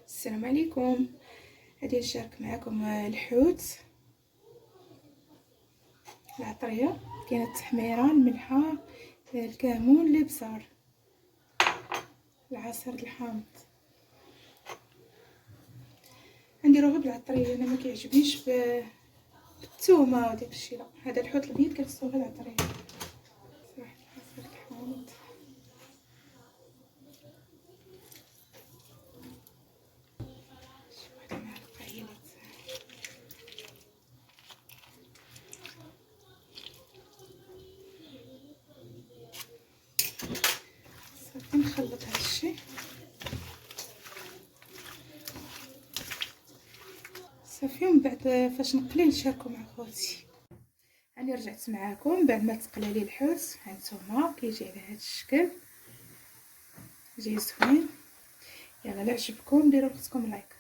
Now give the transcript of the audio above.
السلام عليكم. غادي نشارك معكم الحوت العطريه. كاينه التحميره، الملحه، الكمون، الابصار، العسل الحامض. نديروه بالعطريه، انا ما كيعجبنيش بالثومه وداك الشيء. لا، هذا الحوت الابيض كنستوي بالعطريه. صراحه العسل الحامض صافي. نخلط هذا الشيء صافي، ومن بعد فاش نقلي نشاركو مع خوتي. راني رجعت معاكم بعد ما تقلى لي الحوت. هانتوما كيجي على هذا الشكل، جاي زوين. يلا لا عجبكم ديروا لختكم لايك.